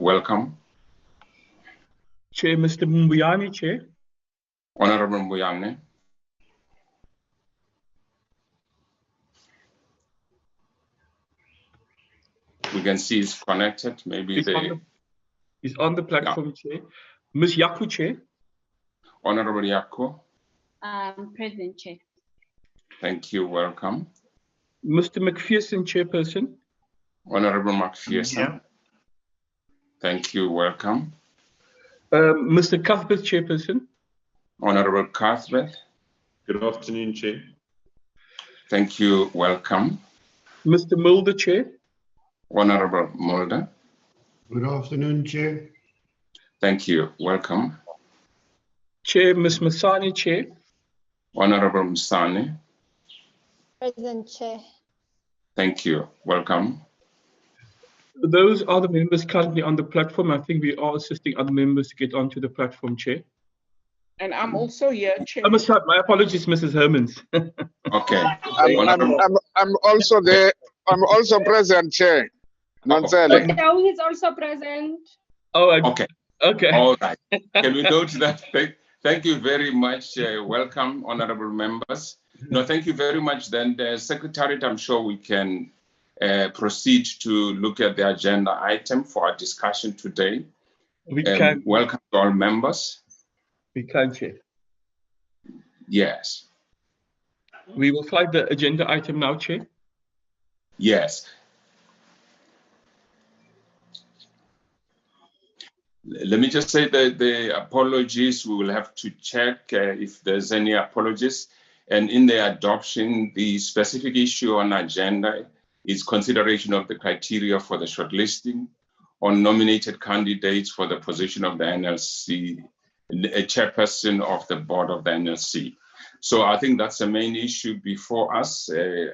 welcome. Chair, Mr. Mbuyane, Chair. Honorable Mbuyane. We can see it's connected. Maybe he's on the platform, Chair. Ms. Yaku, Chair. Honorable Yaku. Present, Chair. Thank you. Welcome. Mr. McPherson, Chairperson. Honorable McPherson. Yeah. Thank you. Welcome. Mr. Cuthbert, Chairperson. Honorable Cuthbert. Good afternoon, Chair. Thank you. Welcome. Mr. Mulder, Chair. Honorable Mulder. Good afternoon, Chair. Thank you. Welcome. Chair, Ms. Masani, Chair. Honorable Masani. Present, Chair. Thank you. Welcome. Those are the members currently on the platform. I think we are assisting other members to get onto the platform, Chair. And I'm also here, Chair. My apologies, Mrs. Hermans. Okay. I'm also there. I'm also present, Chair. Nonsense. He is also present. Oh, okay. Okay. All right. Can we note that? Thank you very much. Welcome, honorable members. No, thank you very much. Then the Secretariat, I'm sure we can proceed to look at the agenda item for our discussion today. We can. Welcome to all members. We can, Chair. Yes. We will flag the agenda item now, Chair. Yes. Let me just say that the apologies, we will have to check if there's any apologies. And in the adoption, the specific issue on agenda is consideration of the criteria for the shortlisting on nominated candidates for the position of the NLC, a chairperson of the board of the NLC. So I think that's the main issue before us.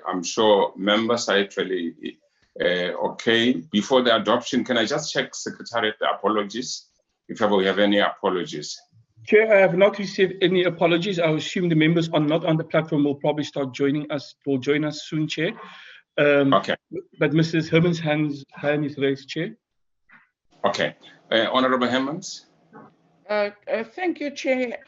I'm sure members are actually okay. Before the adoption, can I just check Secretariat the apologies, if ever we have any apologies? Chair, I have not received any apologies. I assume the members are not on the platform will probably start joining us, will join us soon, Chair. Okay. But Mrs. Herman's hand is raised, Chair. Okay. Honorable Hermans? Thank you, Chair.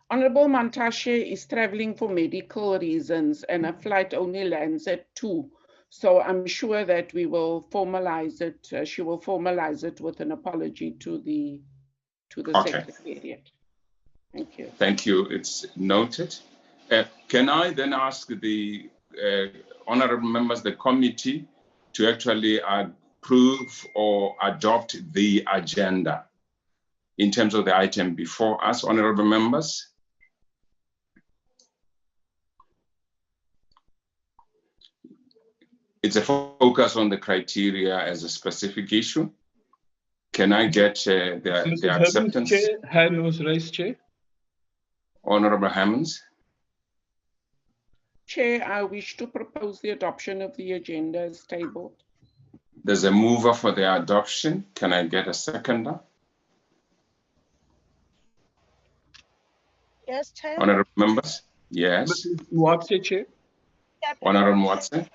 Honorable Mantashe is traveling for medical reasons and a flight only lands at 2. So I'm sure that we will formalize it. She will formalize it with an apology to the Secretariat. Thank you. Thank you. It's noted. Can I then ask the honorable members, the committee, to actually approve or adopt the agenda in terms of the item before us, honorable members? It's a focus on the criteria as a specific issue. Can I get the acceptance? Chair, hand was raised, Chair. Honorable Hammonds. Chair, I wish to propose the adoption of the agenda as tabled. There's a mover for the adoption. Can I get a seconder? Yes, Chair. Honorable members? Yes. MOATSHE, Chair. Honorable MOATSHE?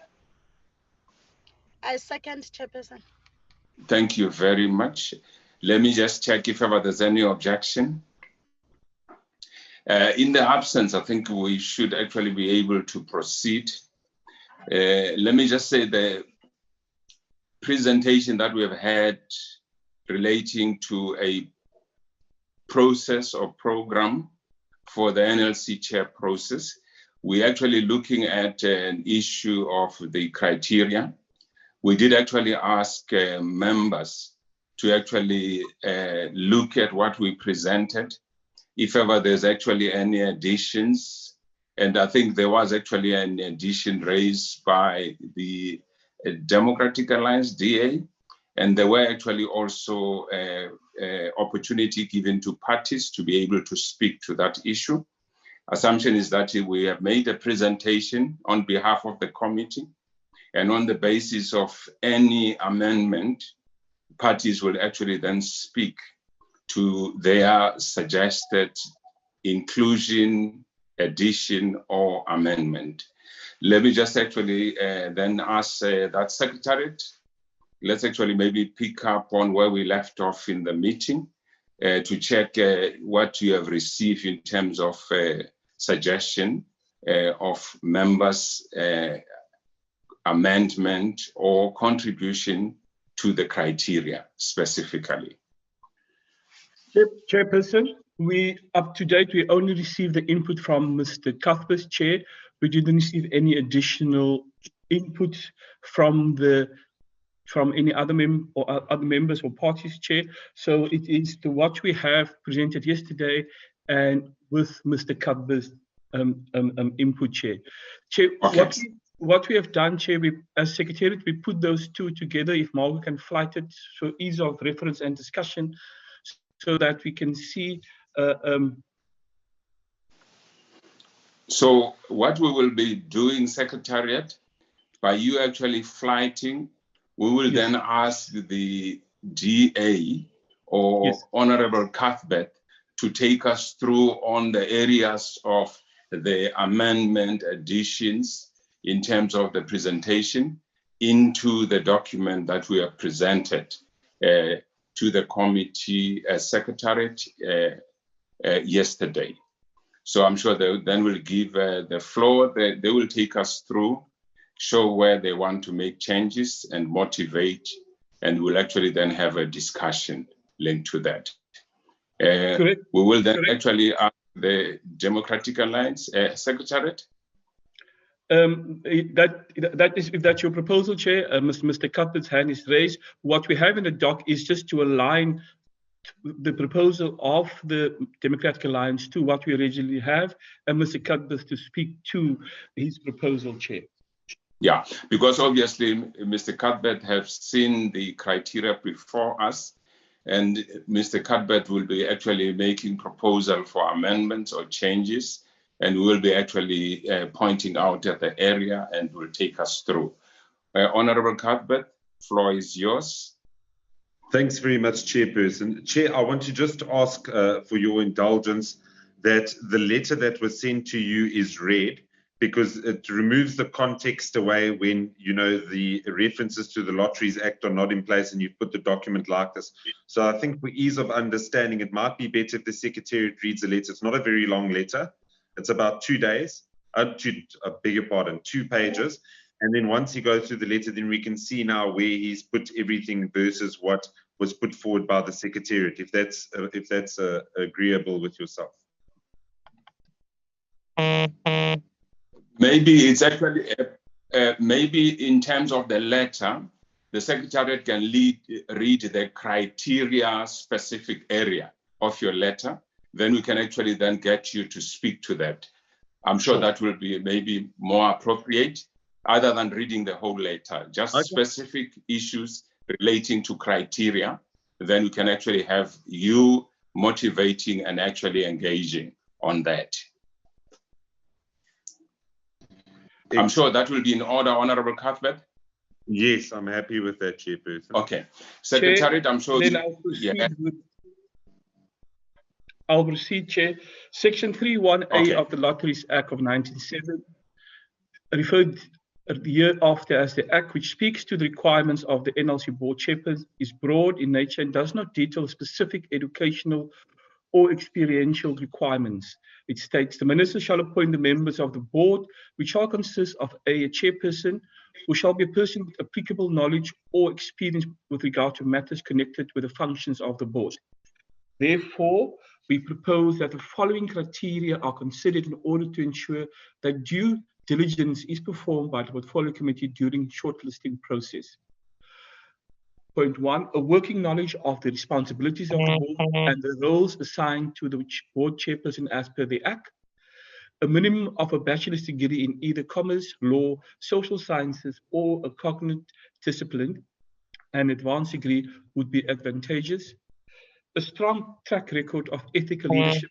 I second, Chairperson. Thank you very much. Let me just check if ever there's any objection. In the absence, I think we should actually be able to proceed. Let me just say the presentation that we have had relating to a process or program for the NLC chair process, we're actually looking at an issue of the criteria. We did actually ask members to actually look at what we presented, if ever there's actually any additions. And I think there was actually an addition raised by the Democratic Alliance, DA, and there were actually also opportunity given to parties to be able to speak to that issue. Assumption is that we have made a presentation on behalf of the committee, and on the basis of any amendment, parties will actually then speak to their suggested inclusion, addition, or amendment. Let me just actually then ask that Secretariat let's actually maybe pick up on where we left off in the meeting to check what you have received in terms of suggestion of members' amendment or contribution to the criteria specifically. Chairperson, we up to date, we only received the input from Mr. Cuthbert, Chair. We didn't receive any additional input from any other other members or parties, Chair. So it is to what we have presented yesterday and with Mr. Cuthbert's input, Chair. Chair, Okay. What we have done, Chair, as Secretariat, we put those two together, if Margo can flight it, for ease of reference and discussion, so that we can see. So what we will be doing, Secretariat, by you actually flighting, we will then ask the DA or Honorable Cuthbert to take us through on the areas of the amendment additions in terms of the presentation into the document that we have presented to the committee Secretariat yesterday. So I'm sure they then will give the floor. They will take us through, show where they want to make changes and motivate, and we'll actually then have a discussion linked to that. We will then actually ask the Democratic Alliance Secretariat. That is, if that's your proposal, Chair, Mr. Cuthbert's hand is raised. What we have in the doc is just to align the proposal of the Democratic Alliance to what we originally have, and Mr. Cuthbert to speak to his proposal, Chair. Yeah, because obviously Mr. Cuthbert has seen the criteria before us, and Mr. Cuthbert will be actually making proposal for amendments or changes, and we will be actually pointing out at the area and will take us through. Honorable Cuthbert, floor is yours. Thanks very much, Chairperson. Chair, I want to just ask for your indulgence that the letter that was sent to you is read, because it removes the context away when, you know, the references to the Lotteries Act are not in place and you put the document like this. So I think for ease of understanding, it might be better if the Secretariat reads the letter. It's not a very long letter. It's about 2 days, I beg your pardon, 2 pages. And then once you go through the letter, then we can see now where he's put everything versus what was put forward by the Secretariat, if that's agreeable with yourself. Maybe it's actually, maybe in terms of the letter, the Secretariat can read the criteria specific area of your letter. Then we can actually then get you to speak to that. I'm sure that will be maybe more appropriate, other than reading the whole letter, just specific issues relating to criteria. Then we can actually have you motivating and actually engaging on that. I'm sure that will be in order, Honorable Cuthbert. Yes, I'm happy with that, Chairperson. Okay. Secretariat, I'm sure. Then I'll proceed, Chair. Section 3(1)(a) of the Lotteries Act of 1907, referred the year after as the Act, which speaks to the requirements of the NLC Board Chairperson, is broad in nature and does not detail specific educational or experiential requirements. It states the Minister shall appoint the members of the board, which shall consist of a chairperson, who shall be a person with applicable knowledge or experience with regard to matters connected with the functions of the board. Therefore, we propose that the following criteria are considered in order to ensure that due diligence is performed by the Portfolio Committee during shortlisting process. Point 1, a working knowledge of the responsibilities of the board and the roles assigned to the board chairperson as per the Act. A minimum of a bachelor's degree in either commerce, law, social sciences, or a cognate discipline. An advanced degree would be advantageous. A strong track record of ethical leadership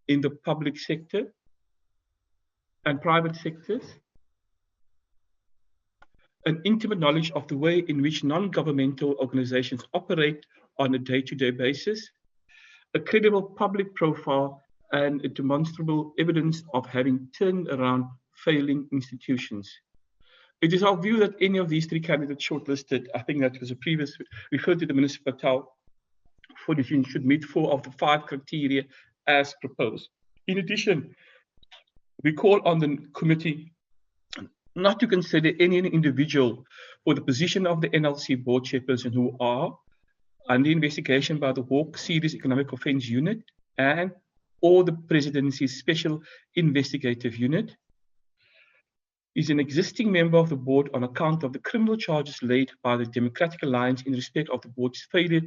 in the public sector and private sectors. An intimate knowledge of the way in which non-governmental organizations operate on a day-to-day basis. A credible public profile and a demonstrable evidence of having turned around failing institutions. It is our view that any of these three candidates shortlisted, I think that was a previous, referred to the Minister Patel, for decision should meet 4 of the 5 criteria as proposed. In addition, we call on the committee not to consider any individual for the position of the NLC board chairperson who are under investigation by the Hawke Serious Economic Offence Unit and or the Presidency's Special Investigative Unit, is an existing member of the board on account of the criminal charges laid by the Democratic Alliance in respect of the board's failure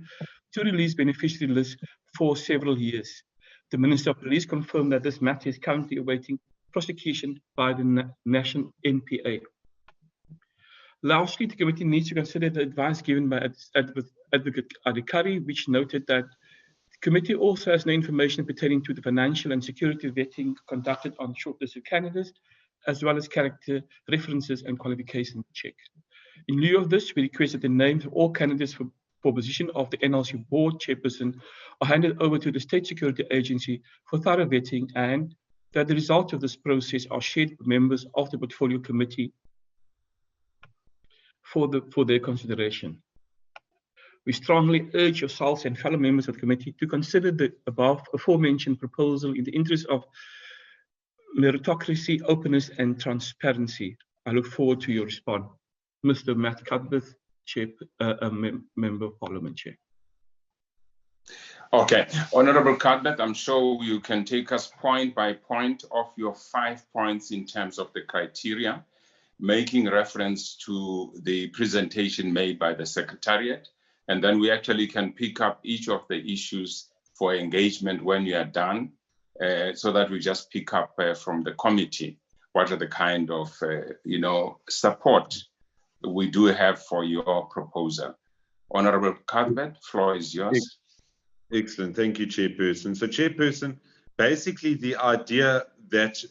to release beneficiary lists for several years. The Minister of Police confirmed that this matter is currently awaiting prosecution by the National NPA. Lastly, the committee needs to consider the advice given by Advocate Adhikari, which noted that the committee also has no information pertaining to the financial and security vetting conducted on shortlisted candidates, as well as character references and qualification check. In lieu of this, we request that the names of all candidates for position of the NLC board chairperson are handed over to the State Security Agency for thorough vetting, and that the results of this process are shared with members of the portfolio committee for their consideration. We strongly urge yourselves and fellow members of the committee to consider the above aforementioned proposal in the interest of meritocracy, openness, and transparency. I look forward to your response. Mr. Matt Cuthbert, Member of Parliament, Chair. Okay, Honorable Cuthbert, I'm sure you can take us point by point of your 5 points in terms of the criteria, making reference to the presentation made by the Secretariat, and then we actually can pick up each of the issues for engagement when you are done, so that we just pick up from the committee what are the kind of support we do have for your proposal. Honorable Cuthbert, floor is yours. Excellent, thank you, Chairperson. So, Chairperson, basically the idea that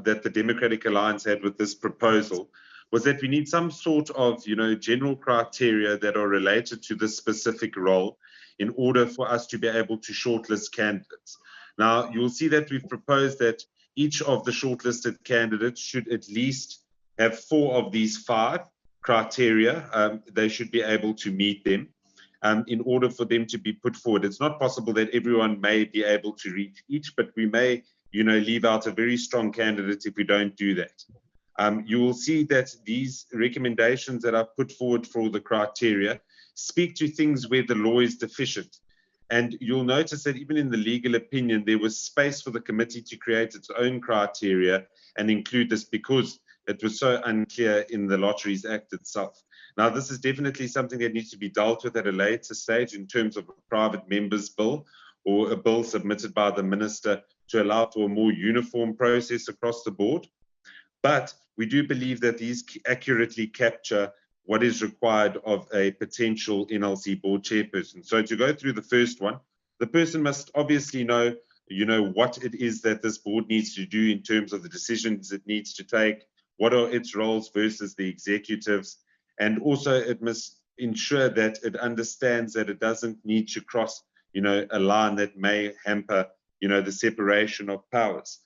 that the Democratic Alliance had with this proposal was that we need some sort of, general criteria that are related to this specific role in order for us to be able to shortlist candidates. Now, you'll see that we've proposed that each of the shortlisted candidates should at least have 4 of these 5 criteria. They should be able to meet them in order for them to be put forward. It's not possible that everyone may be able to reach each, but we may, leave out a very strong candidate if we don't do that. You will see that these recommendations that I've put forward for the criteria speak to things where the law is deficient. And you'll notice that even in the legal opinion, there was space for the committee to create its own criteria and include this because it was so unclear in the Lotteries Act itself. Now, this is definitely something that needs to be dealt with at a later stage in terms of a private member's bill or a bill submitted by the minister to allow for a more uniform process across the board. But we do believe that these accurately capture what is required of a potential NLC board chairperson. So to go through the first one, the person must obviously know, what it is that this board needs to do in terms of the decisions it needs to take, what are its roles versus the executives, and also it must ensure that it understands that it doesn't need to cross, a line that may hamper, the separation of powers.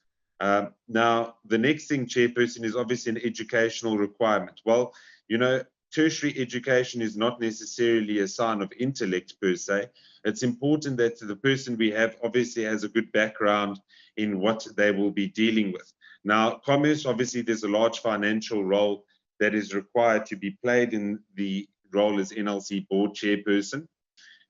Now, the next thing, Chairperson, is obviously an educational requirement. Well, tertiary education is not necessarily a sign of intellect per se. It's important that the person we have obviously has a good background in what they will be dealing with. Now, commerce, obviously, there's a large financial role that is required to be played in the role as NLC board chairperson,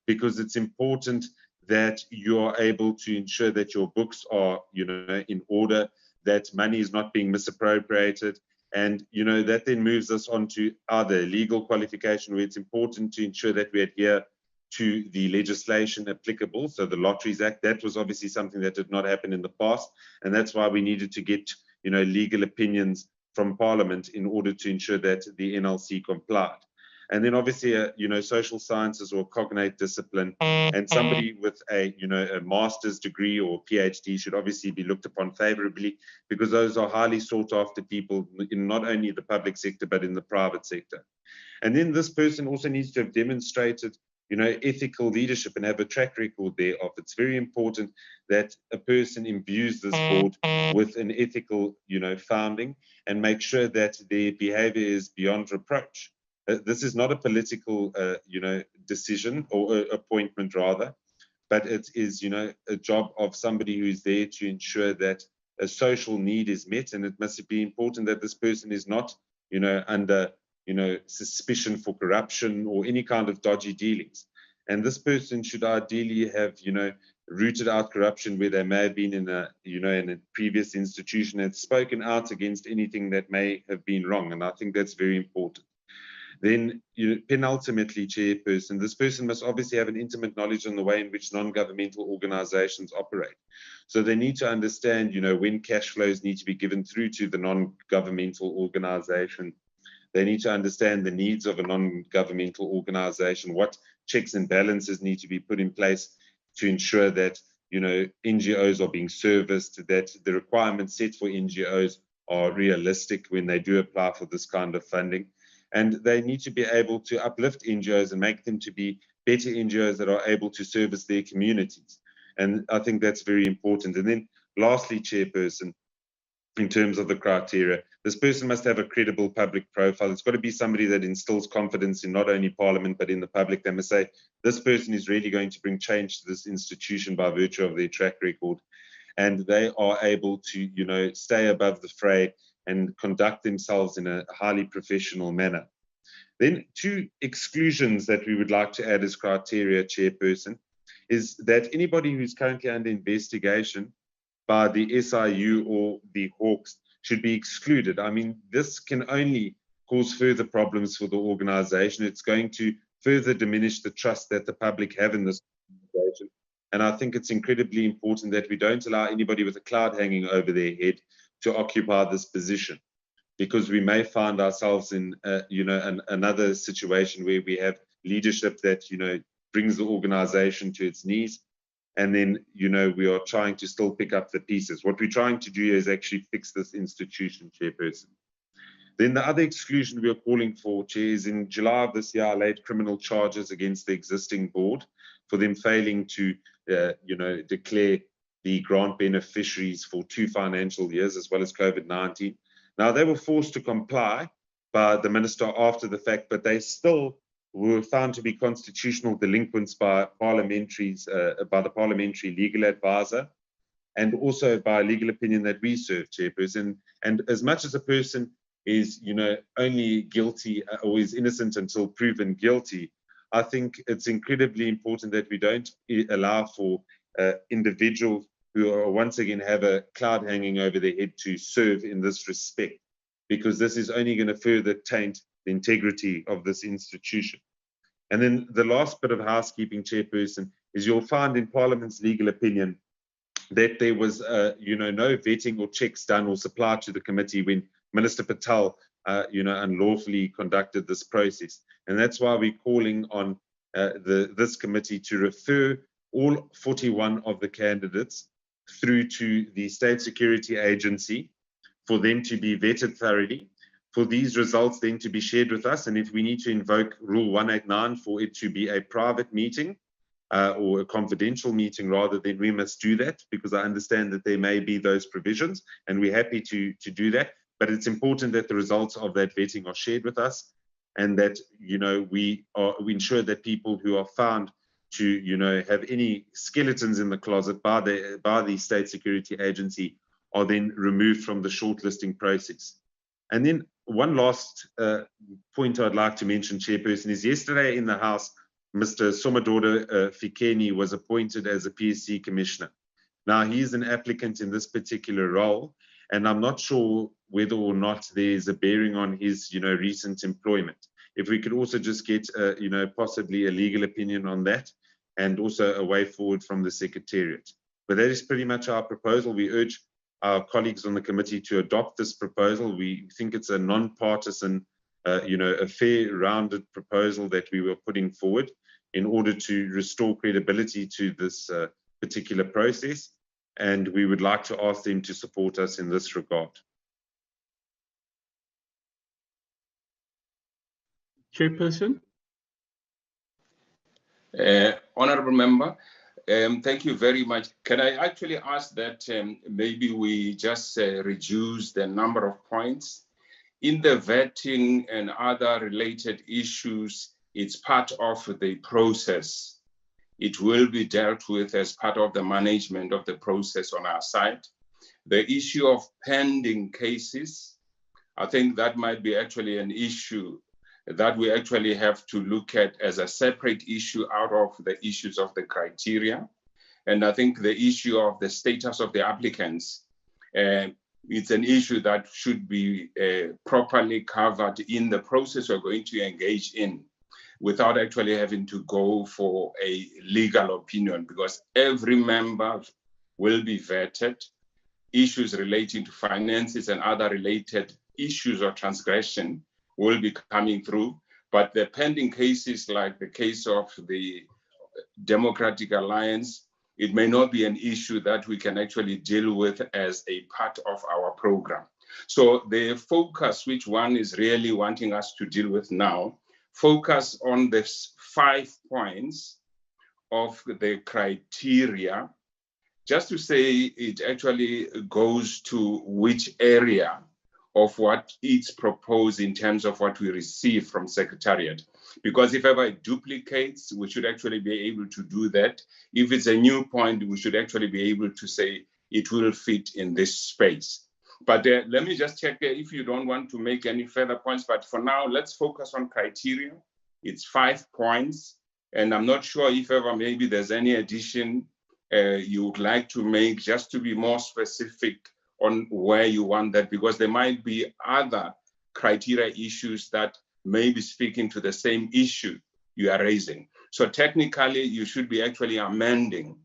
because it's important that you are able to ensure that your books are, in order, that money is not being misappropriated. And, that then moves us on to other legal qualification where it's important to ensure that we adhere to the legislation applicable. So the Lotteries Act, that was obviously something that did not happen in the past. And that's why we needed to get, legal opinions from Parliament in order to ensure that the NLC complied. And then obviously, social sciences or cognate discipline, and somebody with a master's degree or PhD should obviously be looked upon favorably, because those are highly sought after people in not only the public sector, but in the private sector. And then this person also needs to have demonstrated ethical leadership and have a track record thereof. It's very important that a person imbues this board with an ethical, founding, and make sure that their behavior is beyond reproach. This is not a political, decision or appointment rather, but it is, a job of somebody who is there to ensure that a social need is met, and it must be important that this person is not, under suspicion for corruption or any kind of dodgy dealings. And this person should ideally have, rooted out corruption where they may have been in a, in a previous institution and spoken out against anything that may have been wrong. And I think that's very important. Then, penultimately, Chairperson, this person must obviously have an intimate knowledge on the way in which non-governmental organizations operate. So they need to understand, when cash flows need to be given through to the non-governmental organization. They need to understand the needs of a non-governmental organization, what checks and balances need to be put in place to ensure that, NGOs are being serviced, that the requirements set for NGOs are realistic when they do apply for this kind of funding. And they need to be able to uplift NGOs and make them to be better NGOs that are able to service their communities. And I think that's very important. And then lastly, Chairperson, in terms of the criteria, this person must have a credible public profile. It's got to be somebody that instills confidence in not only Parliament, but in the public. They must say, this person is really going to bring change to this institution by virtue of their track record. And they are able to, stay above the fray and conduct themselves in a highly professional manner. Then 2 exclusions that we would like to add as criteria, Chairperson, is that anybody who's currently under investigation by the SIU or the Hawks should be excluded. I mean, this can only cause further problems for the organization. It's going to further diminish the trust that the public have in this organization. And I think it's incredibly important that we don't allow anybody with a cloud hanging over their head to occupy this position, because we may find ourselves in, another situation where we have leadership that, brings the organization to its knees. And then, we are trying to still pick up the pieces. What we're trying to do is actually fix this institution, Chairperson. Then the other exclusion we are calling for, Chair, is in July of this year, I laid criminal charges against the existing board for them failing to, declare the grant beneficiaries for 2 financial years, as well as COVID-19. Now, they were forced to comply by the minister after the fact, but they still were found to be constitutional delinquents by the parliamentary legal advisor, and also by legal opinion that we serve, Chairperson. And as much as a person is, only guilty or is innocent until proven guilty, I think it's incredibly important that we don't allow for individuals who are once again have a cloud hanging over their head to serve in this respect, because this is only going to further taint the integrity of this institution. And then the last bit of housekeeping, Chairperson, is you'll find in Parliament's legal opinion that there was, no vetting or checks done or supplied to the committee when Minister Patel, unlawfully conducted this process. And that's why we're calling on this committee to refer all 41 of the candidates through to the State Security Agency for them to be vetted thoroughly, for these results then to be shared with us. And if we need to invoke Rule 189 for it to be a private meeting or a confidential meeting rather, then we must do that, because I understand that there may be those provisions, and we're happy to do that. But it's important that the results of that vetting are shared with us, and that, we ensure that people who are found to, have any skeletons in the closet by the State Security Agency are then removed from the shortlisting process. And then one last point I'd like to mention, Chairperson, is yesterday in the House, Mr. Somadoda Fikeni was appointed as a PSC Commissioner. Now, he is an applicant in this particular role, and I'm not sure whether or not there's a bearing on his, recent employment. If we could also just get, possibly a legal opinion on that, and also a way forward from the Secretariat. But that is pretty much our proposal. We urge our colleagues on the committee to adopt this proposal. We think it's a non-partisan, a fair, rounded proposal that we were putting forward in order to restore credibility to this particular process. And we would like to ask them to support us in this regard. Chairperson? Honorable Member, thank you very much. Can I actually ask that maybe we just reduce the number of points? In the vetting and other related issues, it's part of the process. It will be dealt with as part of the management of the process on our side. The issue of pending cases, I think that might be actually an issue that we actually have to look at as a separate issue out of the issues of the criteria. And I think the issue of the status of the applicants, it's an issue that should be properly covered in the process we're going to engage in without actually having to go for a legal opinion, because every member will be vetted. Issues relating to finances and other related issues of transgression will be coming through. But the pending cases, like the case of the Democratic Alliance, it may not be an issue that we can actually deal with as a part of our program. So the focus, which one is really wanting us to deal with now, focus on the 5 points of the criteria, just to say it actually goes to which area of what it's proposed in terms of what we receive from Secretariat. Because if ever it duplicates, we should actually be able to do that. If it's a new point, we should actually be able to say it will fit in this space. But let me just check if you don't want to make any further points. But for now, let's focus on criteria. It's 5 points. And I'm not sure if ever maybe there's any addition you would like to make, just to be more specific on where you want that, because there might be other criteria issues that may be speaking to the same issue you are raising. So technically, you should be actually amending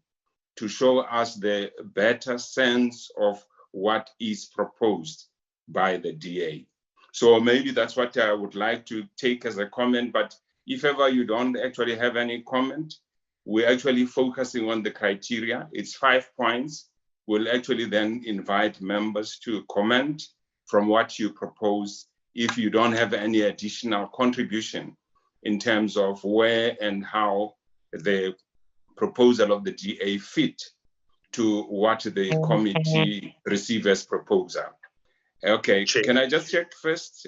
to show us the better sense of what is proposed by the DA. So maybe that's what I would like to take as a comment, but if ever you don't actually have any comment, we're actually focusing on the criteria. It's 5 points. We'll actually then invite members to comment from what you propose if you don't have any additional contribution in terms of where and how the proposal of the DA fit to what the committee receives as proposal. Okay, Chair. Can I just check first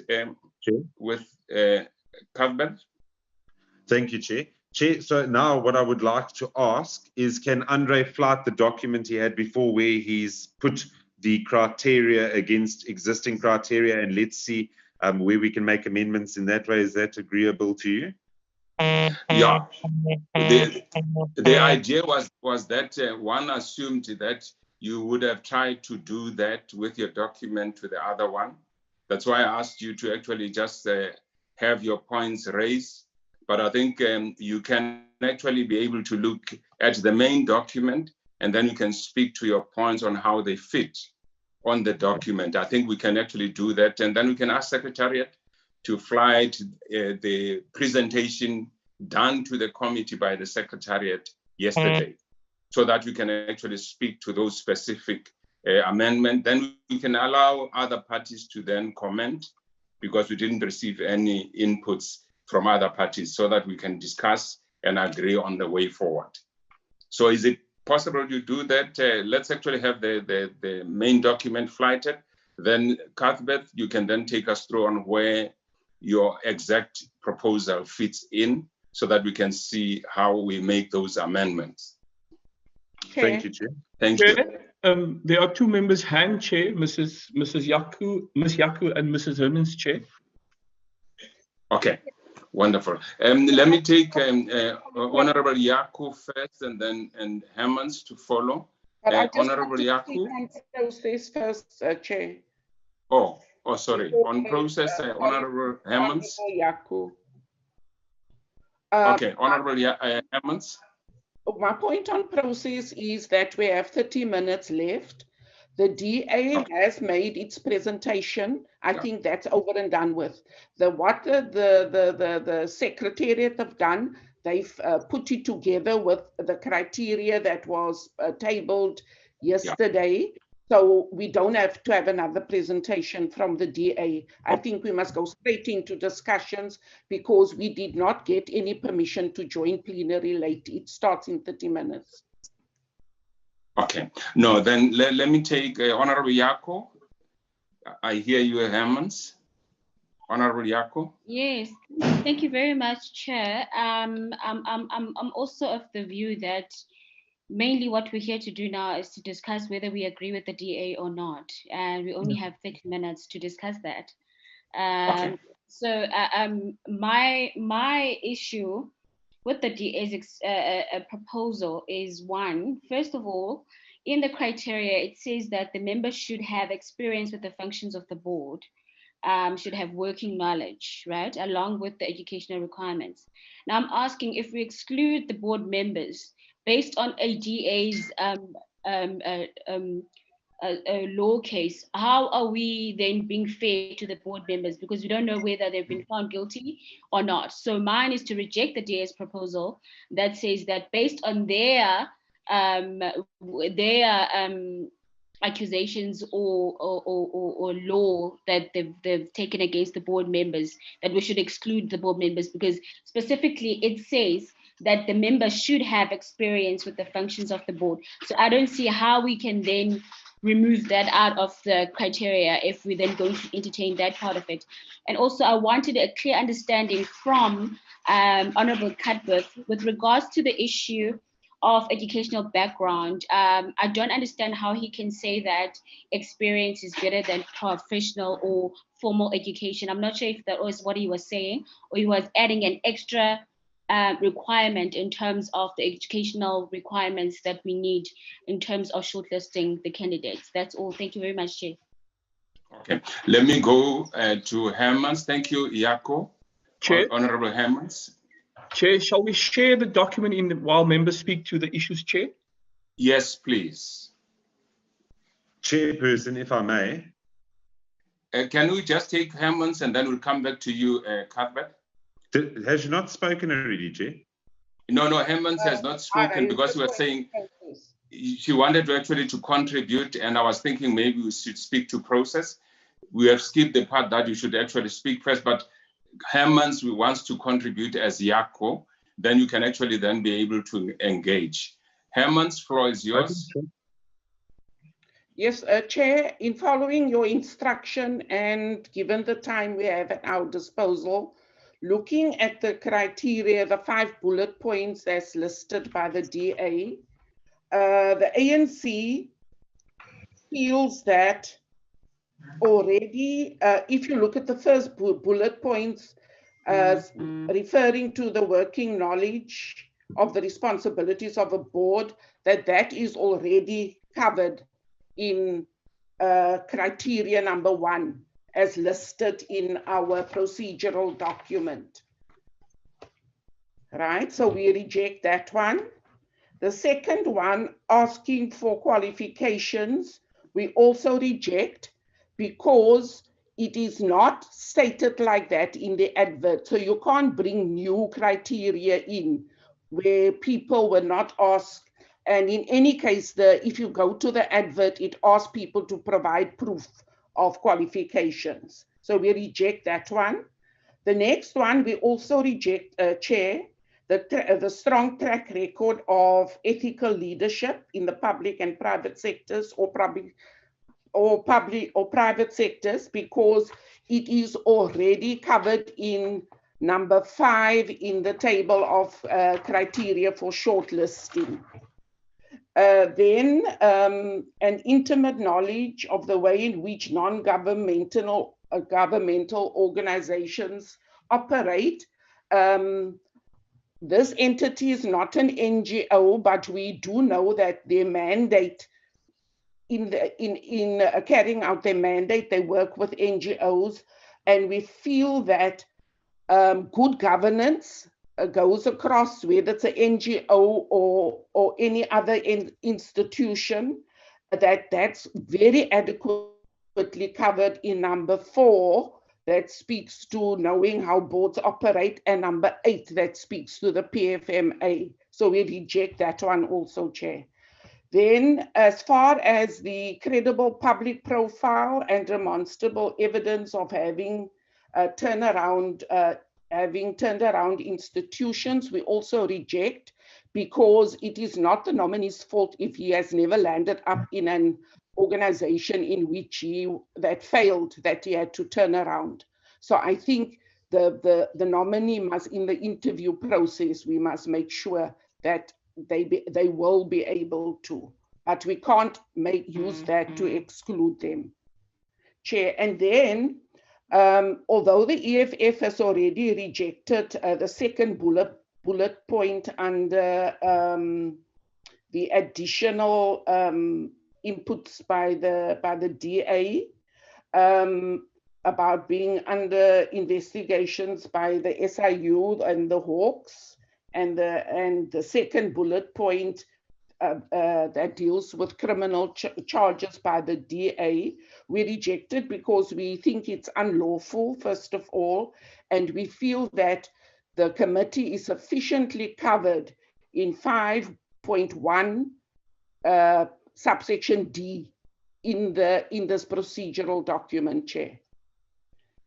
with Cuthbert? Thank you, Chair. Chair, so now what I would like to ask is, can Andre flout the document he had before where he's put the criteria against existing criteria, and let's see where we can make amendments in that way? Is that agreeable to you? Yeah. The idea was that one assumed that you would have tried to do that with your document to the other one. That's why I asked you to actually just have your points raised. But I think you can actually be able to look at the main document, and then you can speak to your points on how they fit on the document. I think we can actually do that. And then we can ask Secretariat to fly the presentation done to the committee by the Secretariat yesterday, so that we can actually speak to those specific amendments. Then we can allow other parties to then comment, because we didn't receive any inputs from other parties, so that we can discuss and agree on the way forward. So is it possible to do that? Let's actually have the main document flighted. Then Cuthbert, you can then take us through on where your exact proposal fits in, so that we can see how we make those amendments. Okay. Thank you, Chair. Thank you. There are 2 members hand, Chair, Ms. Yaku, Ms. Yaku and Mrs. Hermans, Chair. Okay, wonderful. Let me take Honorable Yaku first, and then Hermans to follow. But I just Honorable want to Yaku. speak on process first, Chair. Oh, sorry. On process, Honorable Hermans. Honorable Yaku. Okay, Honorable Hermans. My point on process is that we have 30 minutes left. The DA has made its presentation. I think that's over and done with. What the Secretariat have done, they've put it together with the criteria that was tabled yesterday. So we don't have to have another presentation from the DA. I think we must go straight into discussions because we did not get any permission to join plenary late. It starts in 30 minutes. Okay. No, then let me take Honorable Yako. I hear you, Hermans. Honorable Yako. Yes, thank you very much, Chair. I'm also of the view that mainly what we're here to do now is to discuss whether we agree with the DA or not, and we only have 30 minutes to discuss that. Okay. So my issue with the DA's proposal is one, first of all, in the criteria, it says that the members should have experience with the functions of the board, should have working knowledge, right, along with the educational requirements. Now I'm asking, if we exclude the board members based on a DA's law case, how are we then being fair to the board members? Because we don't know whether they've been found guilty or not. So mine is to reject the DA's proposal that says that based on their accusations or law that they've taken against the board members, that we should exclude the board members, because specifically it says that the members should have experience with the functions of the board. So I don't see how we can then remove that out of the criteria if we're then going to entertain that part of it. And also I wanted a clear understanding from Honorable Cuthbert with regards to the issue of educational background. I don't understand how he can say that experience is better than professional or formal education. I'm not sure if that was what he was saying, or he was adding an extra requirement in terms of the educational requirements that we need in terms of shortlisting the candidates. That's all. Thank you very much, Chair. Okay, let me go to Hermans. Thank you, Yako. Chair. Honorable Hermans. Chair, shall we share the document while members speak to the issues, Chair? Yes, please. Chairperson, if I may. Can we just take Hermans and then we'll come back to you, Cuthbert? Has she not spoken already, Chair? No, Hermans has not spoken because we were saying she wanted to actually to contribute, and I was thinking maybe we should speak to process. We have skipped the part that you should actually speak first, but Hermans wants to contribute as Yako, then you can actually then be able to engage. Hermans, floor is yours. Yes, Chair, in following your instruction and given the time we have at our disposal, looking at the criteria, the 5 bullet points as listed by the DA, the ANC feels that already, if you look at the first bullet points, referring to the working knowledge of the responsibilities of a board, that is already covered in criteria number 1 as listed in our procedural document. Right, so we reject that one. The second one, asking for qualifications, we also reject because it is not stated like that in the advert. So you can't bring new criteria in where people were not asked. And in any case, if you go to the advert, it asks people to provide proof of qualifications. So we reject that one. The next one, we also reject, Chair, the strong track record of ethical leadership in the public and private sectors or private sectors, because it is already covered in number 5 in the table of criteria for shortlisting. Then an intimate knowledge of the way in which non-governmental governmental organizations operate. This entity is not an NGO, but we do know that their mandate, in carrying out their mandate, they work with NGOs, and we feel that good governance goes across, whether it's an NGO or any other institution, that's very adequately covered in number 4, that speaks to knowing how boards operate, and number 8 that speaks to the PFMA. So we reject that one also, Chair. Then, as far as the credible public profile and demonstrable evidence of having turned around institutions, we also reject, because it is not the nominee's fault if he has never landed up in an organization in which that failed, that he had to turn around. So I think the nominee must, in the interview process, we must make sure that they will be able to, but we can't use that to exclude them, Chair. And then, although the EFF has already rejected the second bullet point under the additional inputs by the DA about being under investigations by the SIU and the Hawks, and the second bullet point that deals with criminal charges by the DA, we reject it because we think it's unlawful, first of all, and we feel that the committee is sufficiently covered in 5.1 subsection D in this procedural document, Chair.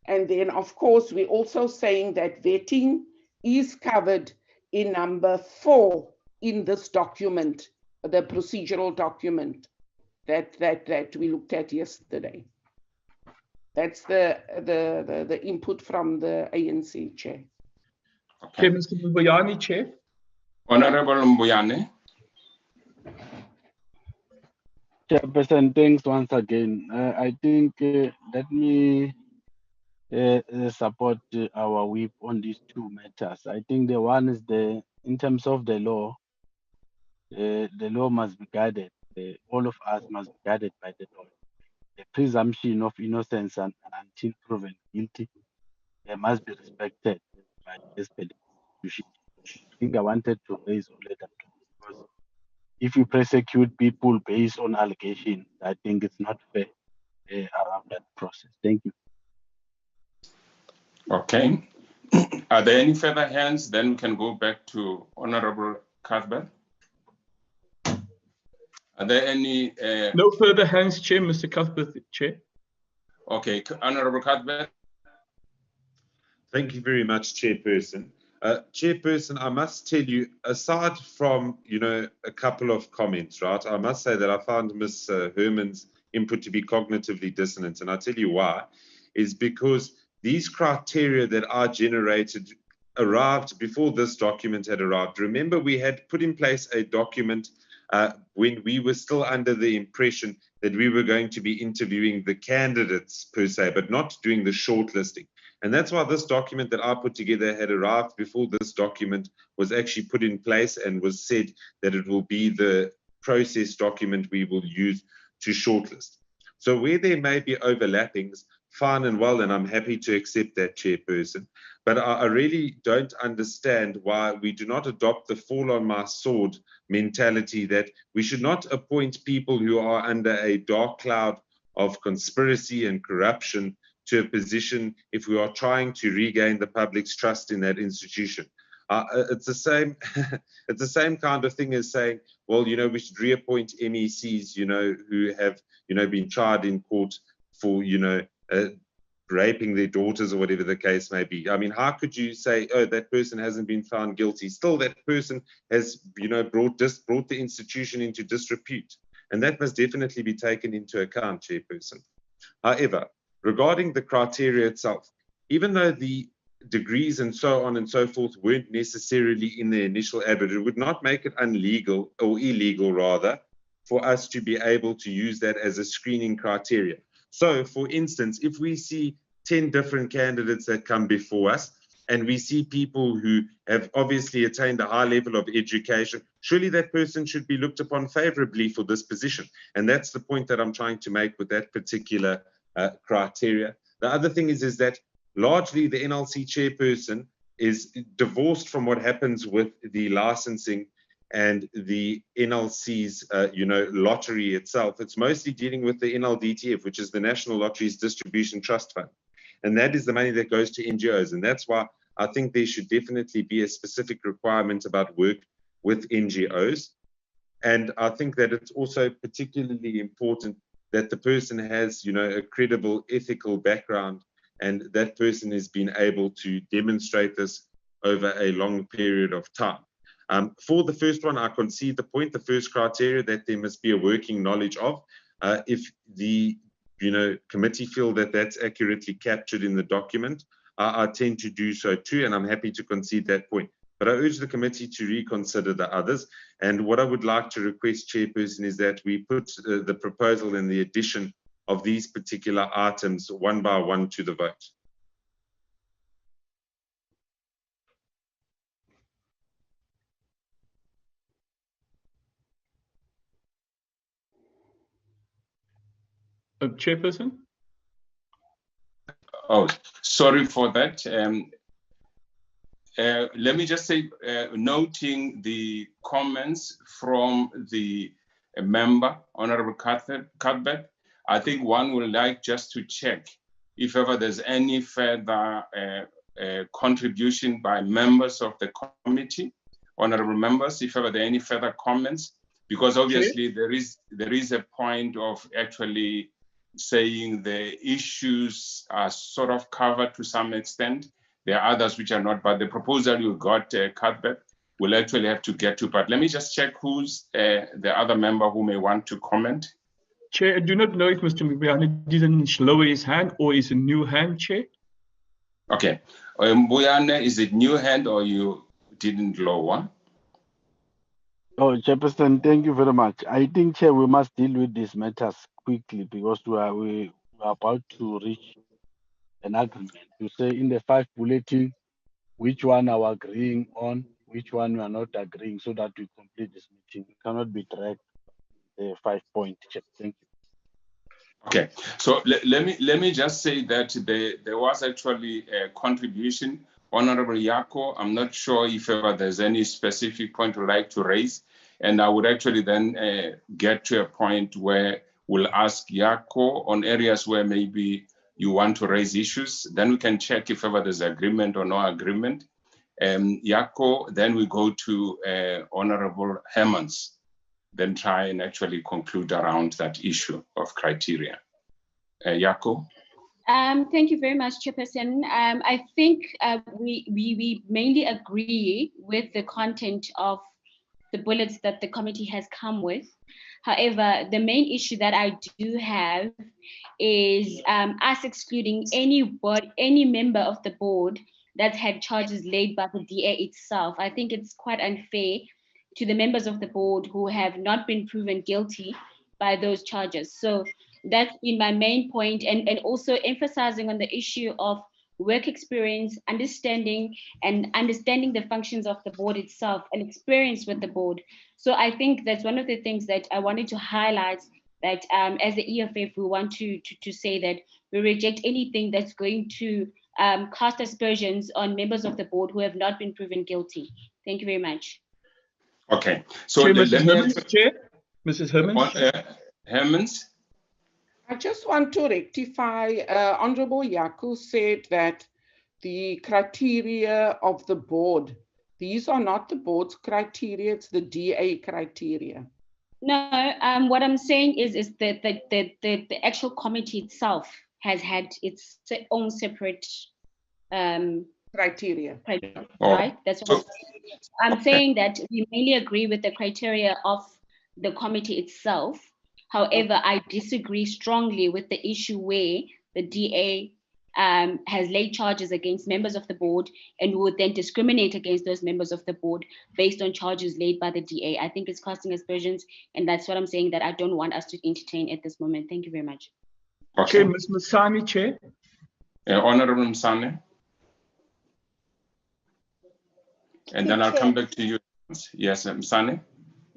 And then, of course, we're also saying that vetting is covered in number 4 in this document, the procedural document that we looked at yesterday. That's the input from the ANC, Chair. Okay, Mr. Mbuyane, Chair. Honorable Mbuyane. Chairperson, thanks once again. I think let me support our whip on these two matters. I think the one is in terms of the law must be guided. All of us must be guided by the law. The presumption of innocence until proven guilty must be respected by this institution. I think I wanted to raise only that, because if you persecute people based on allegations, I think it's not fair around that process. Thank you. Okay. Are there any further hands? Then we can go back to Honorable Cuthbert. Are there any? No further hands, Chair. Mr. Cuthbert, Chair. Okay, Honorable Cuthbert. Thank you very much, Chairperson. Chairperson, I must tell you, aside from, a couple of comments, right, I must say that I found Ms. Herman's input to be cognitively dissonant, and I'll tell you why, is because these criteria that are generated arrived before this document had arrived. Remember, we had put in place a document when we were still under the impression that we were going to be interviewing the candidates per se, but not doing the shortlisting. And that's why this document that I put together had arrived before this document was actually put in place, and was said that it will be the process document we will use to shortlist. So where there may be overlappings, fine and well, and I'm happy to accept that, Chairperson. But I really don't understand why we do not adopt the fall on my sword mentality, that we should not appoint people who are under a dark cloud of conspiracy and corruption to a position if we are trying to regain the public's trust in that institution. It's the same. It's the same kind of thing as saying, well, we should reappoint MECs, who have, been tried in court for, raping their daughters or whatever the case may be. I mean, how could you say, oh, that person hasn't been found guilty? Still, that person has, brought the institution into disrepute, and that must definitely be taken into account, Chairperson. However, regarding the criteria itself, even though the degrees and so on and so forth weren't necessarily in the initial advert, it would not make it unlegal, or illegal rather, for us to be able to use that as a screening criteria. So, for instance, if we see 10 different candidates that come before us, and we see people who have obviously attained a high level of education, surely that person should be looked upon favorably for this position. And that's the point that I'm trying to make with that particular criteria. The other thing is that largely the NLC chairperson is divorced from what happens with the licensing and the NLC's, lottery itself. It's mostly dealing with the NLDTF, which is the National Lotteries Distribution Trust Fund. And that is the money that goes to NGOs. And that's why I think there should definitely be a specific requirement about work with NGOs. And I think that it's also particularly important that the person has, a credible ethical background, and that person has been able to demonstrate this over a long period of time. For the first one, I concede the point, the first criteria, that there must be a working knowledge of. If the committee feel that that's accurately captured in the document, I tend to do so too, and I'm happy to concede that point. But I urge the committee to reconsider the others. And what I would like to request, Chairperson, is that we put the proposal and the addition of these particular items one by one to the vote. Chairperson? Oh, sorry for that. Let me just say, noting the comments from the member, Honorable Cuthbert, I think one would like just to check if ever there's any further contribution by members of the committee, honorable members, if ever there are any further comments, because obviously there is a point of actually saying the issues are sort of covered to some extent. There are others which are not, but the proposal you got, Cuthbert, we'll actually have to get to. But let me just check who's the other member who may want to comment. Chair, I do not know if Mr. Mbuyane didn't lower his hand or is a new hand, Chair. Okay. Mbuyane, is it new hand or you didn't lower? Oh, Chairperson, thank you very much. I think, Chair, we must deal with these matters quickly because we are about to reach an agreement to say in the 5 bulletin which one are we agreeing on, which one we are not agreeing, so that we complete this meeting. We cannot be dragged the 5-point check. Thank you. Okay, so let me just say that there was actually a contribution. Honorable Yako, I'm not sure if ever there's any specific point you'd like to raise, and I would actually then get to a point where we'll ask Yako on areas where maybe you want to raise issues. Then we can check if ever there's agreement or no agreement. Yako, then we go to Honorable Hermans, then try and actually conclude around that issue of criteria. Yako? Thank you very much, Chairperson. I think we mainly agree with the content of the bullets that the committee has come with. However, the main issue that I do have is us excluding any member of the board that's had charges laid by the DA itself. I think it's quite unfair to the members of the board who have not been proven guilty by those charges. So that's been my main point, and also emphasizing on the issue of work experience, understanding the functions of the board itself and experience with the board. So I think that's one of the things that I wanted to highlight, that as the EFF, we want to say that we reject anything that's going to cast aspersions on members of the board who have not been proven guilty. Thank you very much. Okay, so Chair, Mrs. Hermans. Hermans? I just want to rectify, Honorable Yaku said that the criteria of the board, these are not the board's criteria, it's the DA criteria. No, what I'm saying is that the actual committee itself has had its own separate criteria. Right? That's what I'm saying, that we mainly agree with the criteria of the committee itself. However, I disagree strongly with the issue where the DA has laid charges against members of the board and would then discriminate against those members of the board based on charges laid by the DA. I think it's casting aspersions, and that's what I'm saying that I don't want us to entertain at this moment. Thank you very much. Okay, Ms. Masani, Chair. Honorable Msane. And then I'll come back to you. Yes, Msane.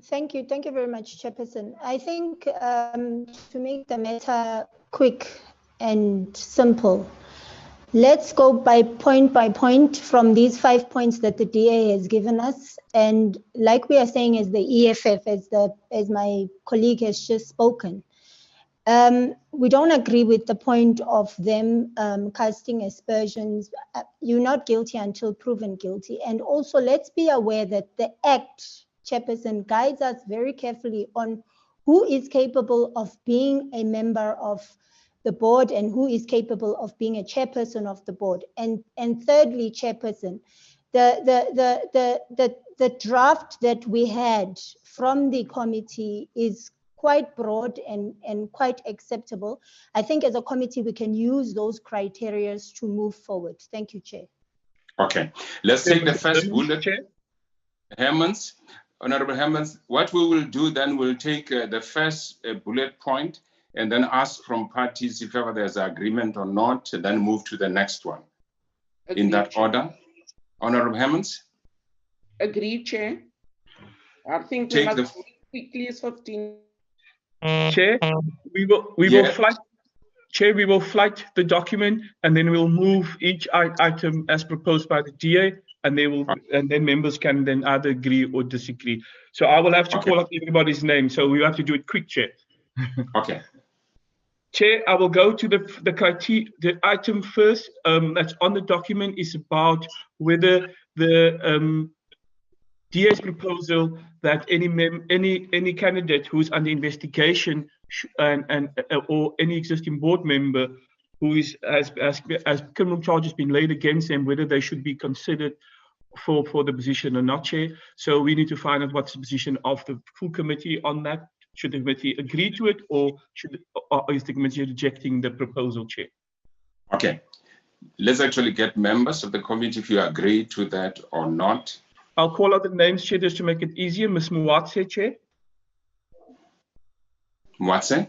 Thank you very much, Chairperson. I think to make the matter quick and simple, let's go by point from these 5 points that the DA has given us. And like we are saying as the EFF, as my colleague has just spoken, we don't agree with the point of them casting aspersions. You're not guilty until proven guilty. And also let's be aware that the Act Chairperson, guides us very carefully on who is capable of being a member of the board and who is capable of being a chairperson of the board. And thirdly, Chairperson, the draft that we had from the committee is quite broad and quite acceptable. I think as a committee, we can use those criteria to move forward. Thank you, Chair. Okay, let's take the first bullet. Hermans, Honorable Hermans, what we will do then, we'll take the first bullet point and then ask from parties if ever there's agreement or not, and then move to the next one. Agreed, in that order. Honorable Hermans? Agreed, Chair. I think we must quickly as 15. Chair, we will flight. Chair, we will flight the document and then we'll move each item as proposed by the DA, and they will, and then members can then either agree or disagree. So I will have to call up everybody's name. So we have to do it quick, Chair. Okay. Chair, I will go to the criteria. The item first that's on the document is about whether the DA's proposal that any candidate who is under investigation or any existing board member who has criminal charges been laid against them, whether they should be considered for the position or not, Chair. So we need to find out what's the position of the full committee on that. Should the committee agree to it, or is the committee rejecting the proposal, Chair? Okay, let's actually get members of the committee if you agree to that or not. I'll call out the names, Chair, just to make it easier. Ms. MOATSHE, Chair. MOATSHE?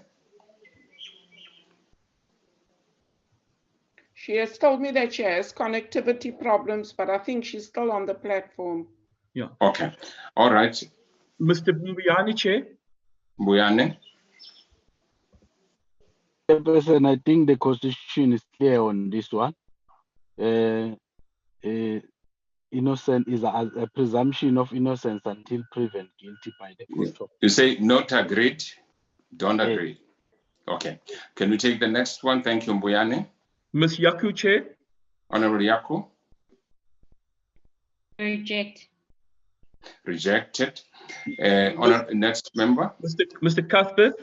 She has told me that she has connectivity problems, but I think she's still on the platform. Yeah. Okay. All right. Mr. Mbuyane, Chair. Mbuyane? Chairperson, I think the Constitution is clear on this one. Innocent is a presumption of innocence until proven guilty by the court. You say not agreed, don't agree. Okay. Can we take the next one? Thank you, Mbuyane. Ms. Yaku, Chair. Honorable Yaku. Reject. Rejected. Next member. Mr. Cuthbert.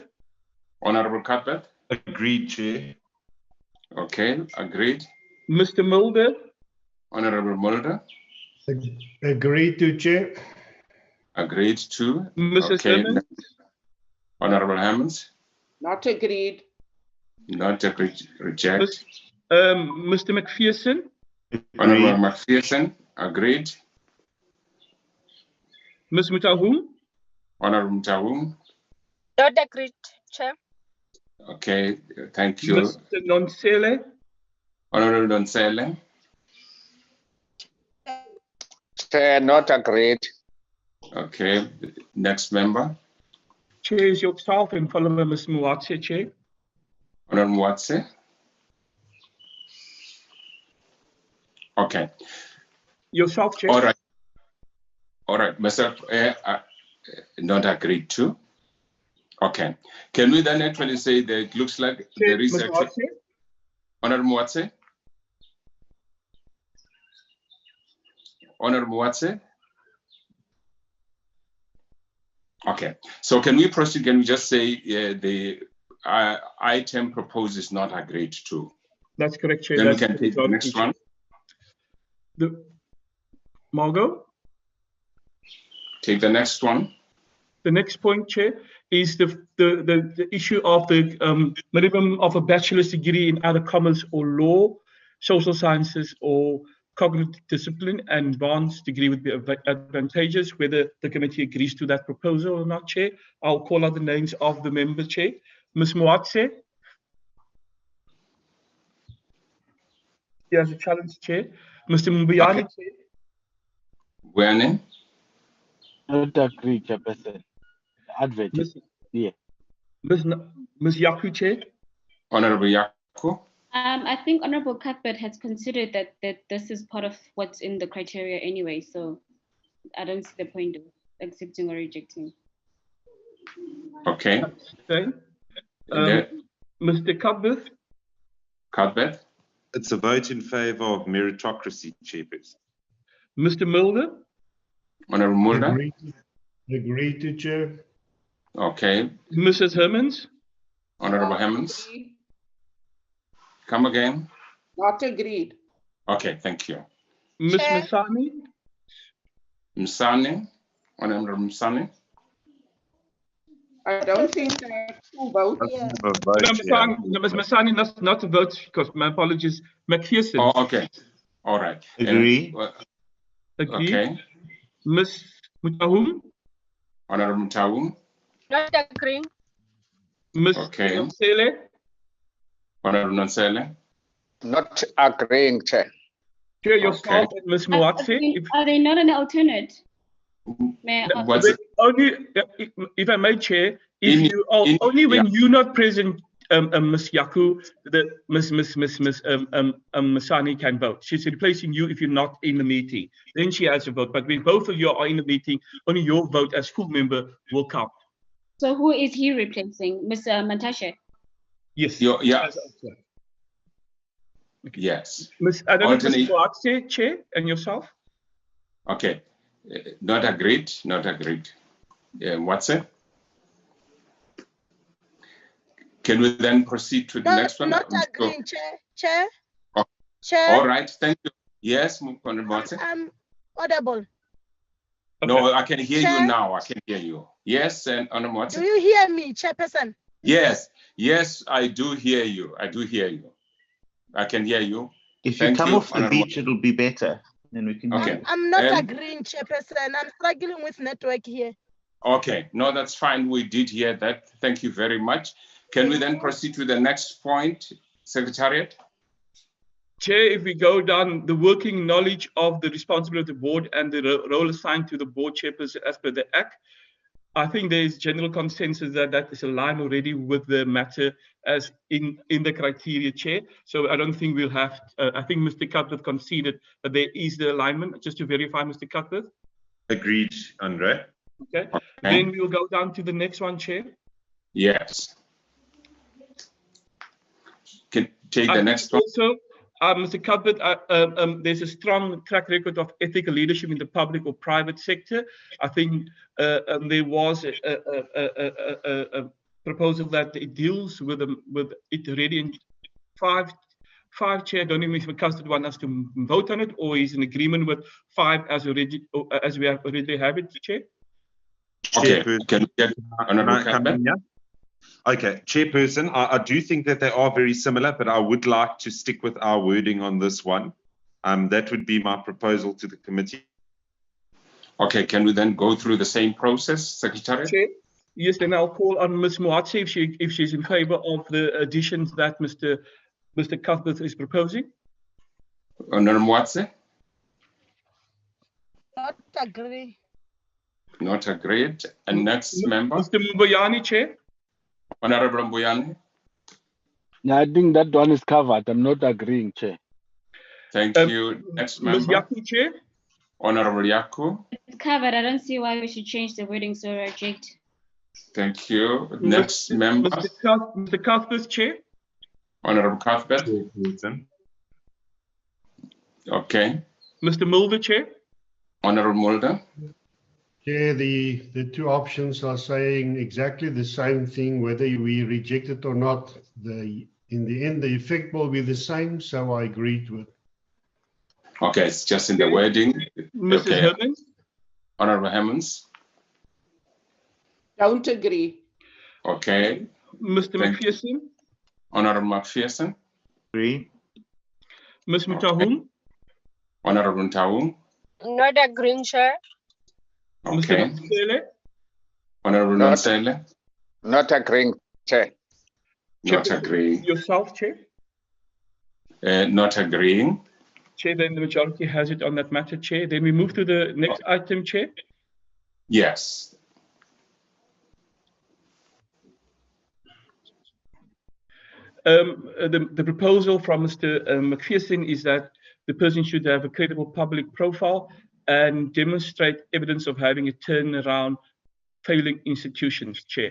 Honorable Cuthbert. Agreed, Chair. Okay, agreed. Mr. Mulder. Honorable Mulder. Agreed to, Chair. Agreed to. Mrs. Hermans. Honorable Hermans. Not agreed. Not agreed. Reject. Mr. McPherson. Honorable McPherson. Agreed. Ms. Mutahum. Honorable Mutahum. Not agreed, Chair. Okay, thank you. Mr. Nonsele. Honorable Nonsele. Chair, not agreed. Okay, next member. Chair is yourself and follow by Ms. MOATSHE, Chair. Honorable MOATSHE. Okay. Yourself, Chair. All right. All right, myself, not agreed to. Okay. Can we then actually say that it looks like Chair, there is Ms. actually... MOATSHE. Honorable MOATSHE. Honorable MOATSHE. Okay. So can we proceed? Can we just say the item proposed is not agreed to? That's correct, Chair. Then That's we can take the next one. Margot? Take the next one. The next point, Chair, is the issue of the minimum of a bachelor's degree in either commerce or law, social sciences or cognitive discipline, and advanced degree would be advantageous, whether the committee agrees to that proposal or not, Chair. I'll call out the names of the members, Chair. Ms. MOATSHE. He has a challenge, Chair. Mr. Mbuyane, Okay. Chair. Mbuyane. Not agree, Chairperson. Advert. Yeah. Ms. Yaku, Chair. Honorable Yaku. I think Honorable Cuthbert has considered that this is part of what's in the criteria anyway, so I don't see the point of accepting or rejecting. Okay. Okay. Mr. Cuthbert. Cuthbert. It's a vote in favor of meritocracy, Chairperson. Mr. Mulder. Honorable Mulder. Agree to, Chair. Okay. Mrs. Hermans? Honorable Hermans? Come again? Not agreed. Okay, thank you. Ms. Chair. Masani? Msani? Honorable Msani? I don't think there are two votes. Yeah. No, Ms. Masani, not a vote, because my apologies. McPherson? Oh, okay. All right. Agree. Agree. Okay. Ms. Mutahum? Honorable Mtaung? Not agreeing. Ms. Okay. Sele? Honorable Nonsele? Not agreeing, Chair. Chair, yourself and Ms. Moatse? Are they not an alternate? May I ask? What's it? Only, if I may, Chair, only when you're not present, Ms. Yaku, Ms. Masani can vote. She's replacing you if you're not in the meeting. Then she has a vote. But when both of you are in the meeting, only your vote as full member will count. So who is he replacing? Ms. Mantashe? Yes. Yeah. Yes. Ms. Moatse, Chair, and yourself? Okay. Not agreed. Not agreed. What's it? Can we then proceed to the next one? Not agreeing, Chair. Oh. Chair. All right. Thank you. Yes, Mukondabotse. I'm audible. No, I can hear Chair. you now. I can hear you. Yes, and Honorable Do you hear me, Chairperson? Yes, I do hear you. I do hear you. I can hear you. If you come off the beach, it'll be better. Then we can. Okay. I'm not agreeing, Chairperson. I'm struggling with network here. Okay, no, that's fine. We did hear that. Thank you very much. Can we then proceed to the next point, Secretariat? Chair, if we go down the working knowledge of the responsibility of the board and the role assigned to the board chairperson as per the Act, I think there is general consensus that that is aligned already with the matter as in the criteria, Chair. So I don't think we'll have, I think Mr. Cuthbert conceded that there is the alignment. Just to verify, Mr. Cuthbert. Agreed, Andre. Okay. Then we'll go down to the next one, Chair. Yes. Can take the next one. Also, Mr. Cuthbert, there's a strong track record of ethical leadership in the public or private sector. I think there was a proposal that it deals with it already in five, Chair. I don't know if Mr. Cuthbert wants us to vote on it, or is in agreement with 5 as we have already have it, Chair. Okay. Can we get another comment? Okay, Chairperson, I do think that they are very similar, but I would like to stick with our wording on this one. That would be my proposal to the committee. Okay, can we then go through the same process, Secretary? Chair? Yes, then I'll call on Ms. Moatse if she's in favor of the additions that Mr. Cuthbert is proposing. Honorable Moatse? Not agree. Not agreed. And next member? Mr. Mboyani, Chair? Honorable Mboyani? Yeah, I think that one is covered. I'm not agreeing, Chair. Thank you. Next member? Ms. Yaku, Chair? Honorable Yaku? It's covered. I don't see why we should change the wording, so reject. Thank you. Next member? Mr. Cuthbert, Chair? Honorable Cuthbert? Okay. Mr. Mulder, Chair? Honorable Mulder? Chair, the two options are saying exactly the same thing, whether we reject it or not. In the end, the effect will be the same, so I agreed with. Okay, it's just in the wording. Mrs. Okay. Hermans? Honorable Hermans? Don't agree. Okay. Mr. McPherson? Honorable McPherson? Agree. Ms. Mutahum? Honorable Mtaung? Not agreeing, Chair. Okay. Mr. Nonsele? Honorable Nonsele? Not agreeing, Chair. Not agreeing. Yourself, Chair? Not agreeing. Chair, then the majority has it on that matter, Chair. Then we move to the next item, Chair. Yes. The proposal from Mr. McPherson is that the person should have a credible public profile and demonstrate evidence of having a turnaround failing institutions, Chair.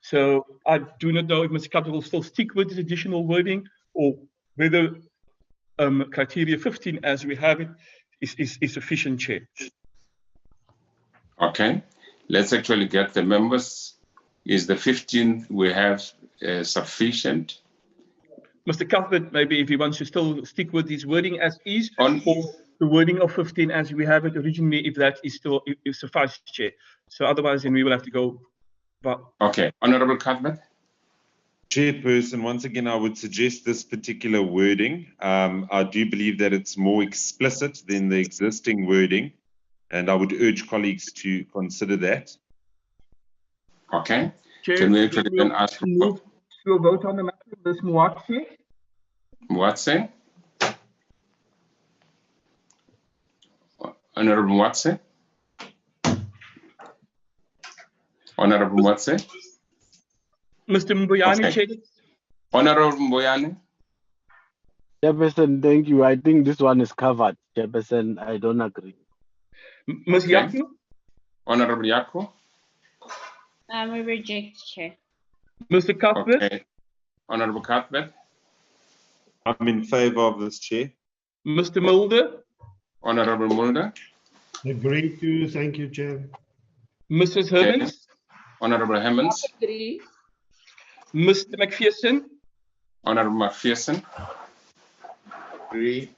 So I do not know if Mr. Cuthbert will still stick with this additional wording or whether criteria 15 as we have it is sufficient, Chair. Okay. let's actually get the members. Is the 15th we have sufficient? Mr. Cuthbert, maybe if he wants to still stick with his wording as is, On or the wording of 15 as we have it originally, if that is still if suffice, Chair. So otherwise, then we will have to go. Okay, Honourable Cuthbert. Chairperson, once again, I would suggest this particular wording. I do believe that it's more explicit than the existing wording, and I would urge colleagues to consider that. Okay. Chair, can we actually then ask for move to a vote on the matter, Ms. MOATSHE? MOATSHE? Honourable MOATSHE? Honourable MOATSHE? Mr. Mbuyane, Okay. Chair. Honourable Mbuyane? Chairperson, thank you. I think this one is covered. Chairperson, I don't agree. Ms. Yaku? Honourable Yaku? We reject, Chair. Mr. Cuthbert? Okay. Honourable Cuthbert? I'm in favour of this, Chair. Mr. Mulder? Honourable Mulder? Agree to. Thank you, Chair. Mrs. Hermans? Honourable Hermans? Agree. Mr. McPherson? Honourable McPherson? Agree.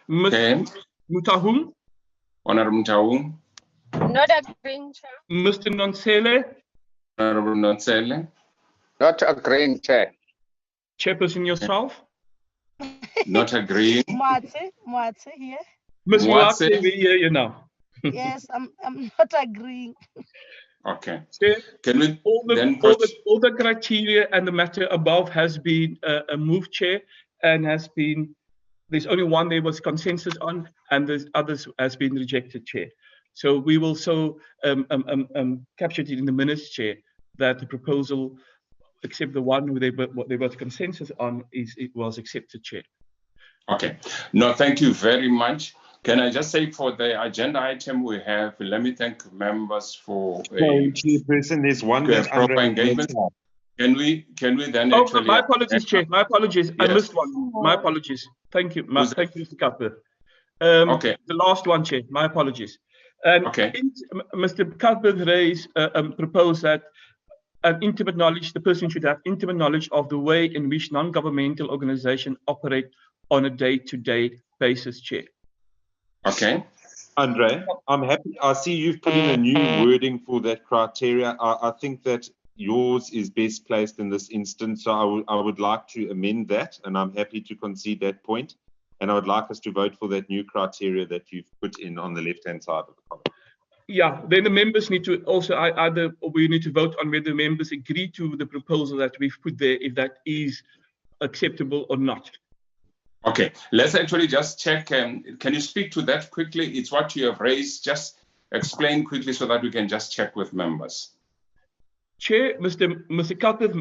Mr. Mutahung? Honourable Mutahung? Not agreeing, Chair. Mr. Nonsele? Honourable Nonsele? Not agreeing, Chair. Chairperson yourself? Not agreeing. Moatse here. Ms. MOATSHE? MOATSHE, we hear you now. Yes, I'm not agreeing. Okay. Chair, Can we all then the criteria and the matter above has been moved, Chair, and has been, there's only one there was consensus on, and the others has been rejected, Chair. So we will capture it in the minutes, Chair, that the proposal, except the one where there was consensus on, it was accepted, Chair. Okay. No, thank you very much. Can I just say for the agenda item we have, let me thank members for Chairperson, there's one that proper engagement. Can we then actually... My apologies, Chair. My apologies. Yes. I missed one. My apologies. Thank you. Thank you, Mr. Cuthbert. Okay. The last one, Chair. My apologies. Okay. Mr. Cuthbert proposed that the person should have intimate knowledge of the way in which non-governmental organizations operate on a day-to-day basis, Chair. Okay. Andre, I'm happy. I see you've put in a new wording for that criteria. I think that yours is best placed in this instance, so I would like to amend that, and I'm happy to concede that point. And I would like us to vote for that new criteria that you've put in on the left-hand side of the column. Yeah, then the members need to also we need to vote on whether members agree to the proposal that we've put there, if that is acceptable or not. Okay, let's actually just check. Can you speak to that quickly? It's what you have raised. Just explain quickly so that we can just check with members. Chair, Mr. Cuthbert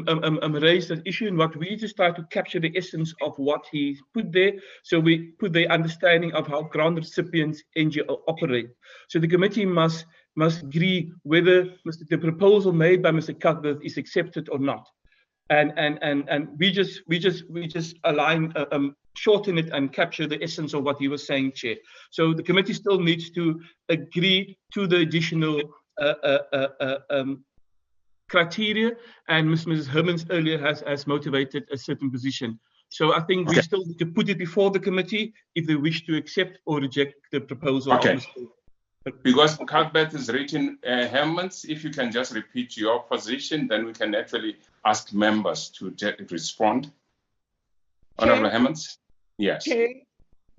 raised that issue, and what we just try to capture the essence of what he put there. So we put the understanding of how grant recipients NGO operate. So the committee must agree whether the proposal made by Mr. Cuthbert is accepted or not. And we just align, shorten it and capture the essence of what he was saying, Chair. So the committee still needs to agree to the additional criteria, and Mrs. Hermans earlier has motivated a certain position. So I think we still need to put it before the committee if they wish to accept or reject the proposal. Okay. Because Cuthbert is written, Hermans, if you can just repeat your position, then we can actually ask members to respond. Honourable Hermans? Yes.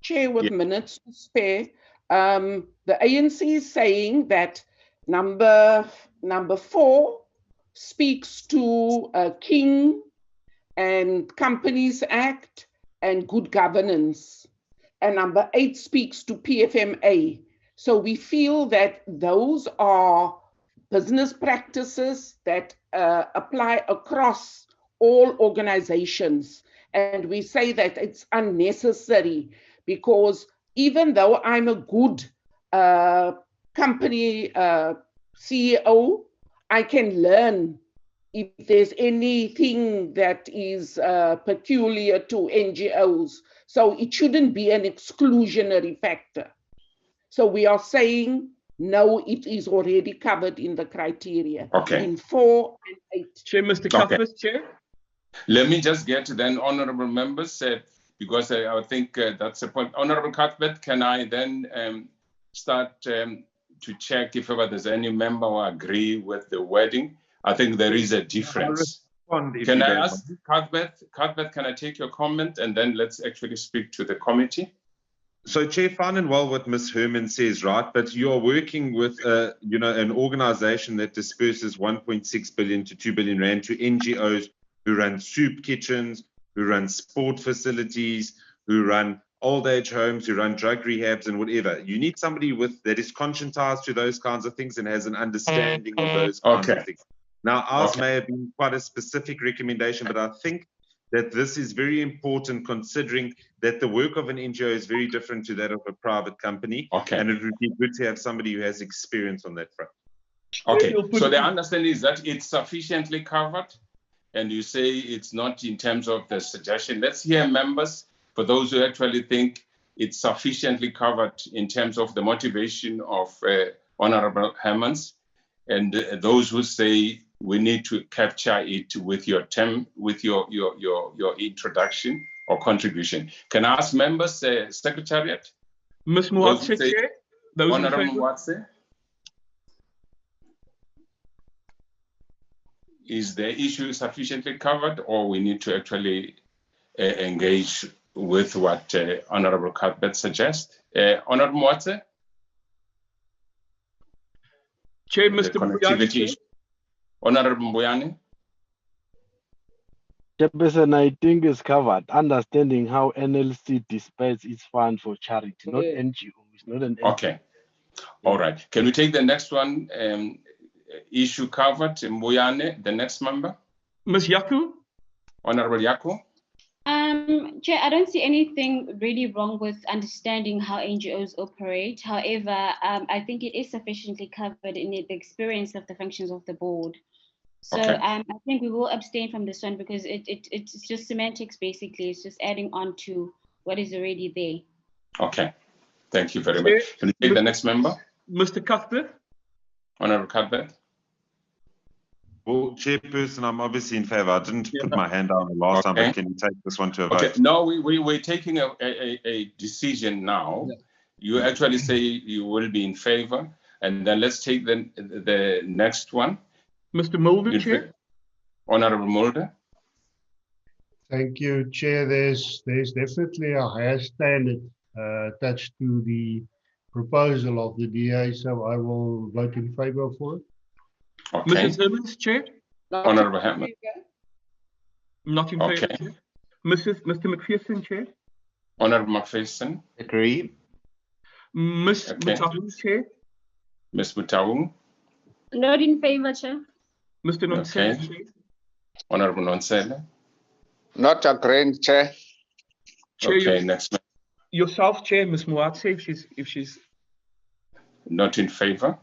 Chair, with minutes to spare, the ANC is saying that number 4 speaks to King and Companies Act and good governance, and number 8 speaks to PFMA. So we feel that those are business practices that apply across all organizations. And we say that it's unnecessary because even though I'm a good company CEO, I can learn if there's anything that is peculiar to NGOs. So it shouldn't be an exclusionary factor. So we are saying No, it is already covered in the criteria. Okay. In 4 and 8. Chair, Mr. Cuthbert, Chair. Let me just get then, honorable members, because I think that's the point. Honorable Cuthbert, can I then start to check if ever there's any member who agree with the wording? I think there is a difference. Can I ask Cuthbert, can I take your comment and then let's actually speak to the committee? So, Chair, fine and well what Ms. Herman says, right? But you are working with, an organization that disperses 1.6 billion to 2 billion rand to NGOs who run soup kitchens, who run sport facilities, who run old age homes, who run drug rehabs and whatever. You need somebody that is conscientized to those kinds of things and has an understanding of those kinds of things. Now, ours may have been quite a specific recommendation, but I think that this is very important considering that the work of an NGO is very different to that of a private company. And it would be good to have somebody who has experience on that front. Okay, so the understanding is that it's sufficiently covered, and you say it's not in terms of the suggestion. Let's hear members, for those who actually think it's sufficiently covered in terms of the motivation of Honorable Hermans, and those who say we need to capture it with your term, with your introduction or contribution. Can I ask members, Secretariat? Ms. MOATSHE, Chair. Honorable MOATSHE. Is the issue sufficiently covered, or we need to actually engage with what Honorable Cuthbert suggests? Honorable MOATSHE? Chair, Mr. Mbuyane. Honorable Mbuyane. Chairperson, I think is covered. Understanding how NLC disperses its fund for charity, not NGO. It's not an NGO. Okay. All right. Can we take the next one? Issue covered. Mbuyane, the next member. Ms. Yaku. Honorable Yaku. Chair, I don't see anything really wrong with understanding how NGOs operate. However, I think it is sufficiently covered in the experience of the functions of the board. So I think we will abstain from this one because it's just semantics, basically. It's just adding on to what is already there. Okay. Thank you very much. Can we take the next member? Mr. Cuthbert. Honorable Cuthbert. Well, Chairperson, I'm obviously in favor. I didn't put my hand down the last time, but can you take this one to a vote? No, we're taking a decision now. You actually say you will be in favor, and then let's take the next one. Mr. Mulder, Chair. Honorable Mulder. Thank you, Chair. There's definitely a higher standard attached to the proposal of the DA, so I will vote in favor for it. Okay. Mrs. Hermans, Chair. Honorable Hermans. Not in favor, Chair. Mr. McPherson, Chair. Honorable McPherson. Agree. Ms. Mutawung, Chair. Ms. Mutawung. Not in favor, Chair. Mr. Nonsele, Chair. Honorable Nonsele. Not agreeing, Chair. Okay, next. Yourself, Chair, Ms. MOATSHE, if she's not in favor.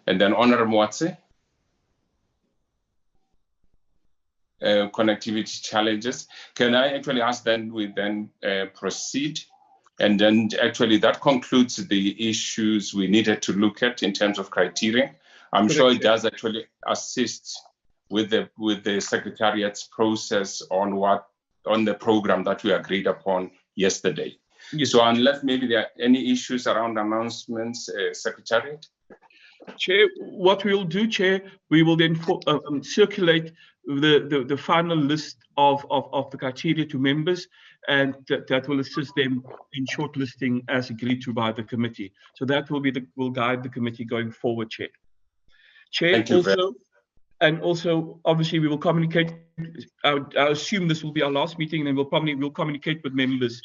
And then Honorable MOATSHE. Connectivity challenges. Can I actually ask then we then proceed? And then actually that concludes the issues we needed to look at in terms of criteria. I'm sure it does actually assist with the Secretariat's process on the program that we agreed upon yesterday. Yes. So unless maybe there are any issues around announcements, Secretariat? Chair, what we will do, Chair, we will then circulate the final list of the criteria to members, and that will assist them in shortlisting as agreed to by the committee. So that will guide the committee going forward, Chair. Chair, also, obviously, we will communicate. I assume this will be our last meeting, and we'll communicate with members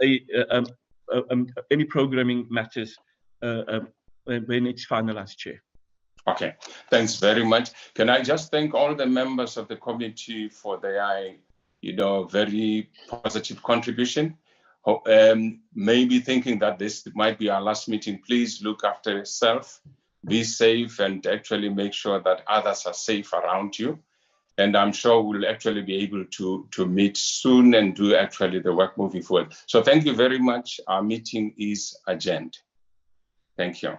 any programming matters when it's finalized, Chair. Okay, thanks very much. Can I just thank all the members of the committee for their, very positive contribution. Maybe thinking that this might be our last meeting, please look after yourself, be safe, and actually make sure that others are safe around you. And I'm sure we'll actually be able to meet soon and do actually the work moving forward. So thank you very much. Our meeting is adjourned. Thank you.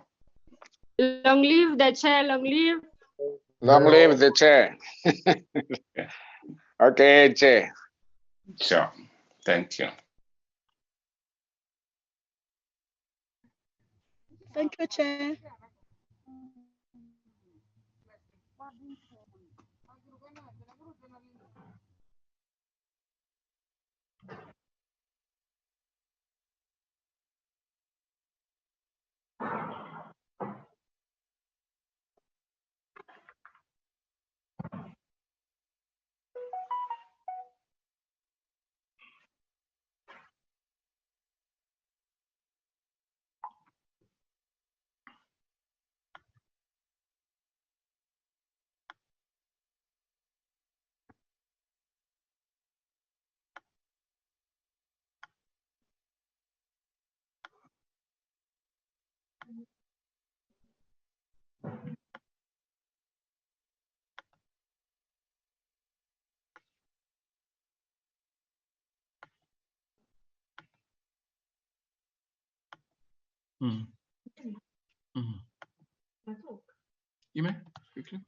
Long live the chair, long live. Long live the chair. Okay, chair. Sure. Thank you. Thank you, Chair. You may quickly.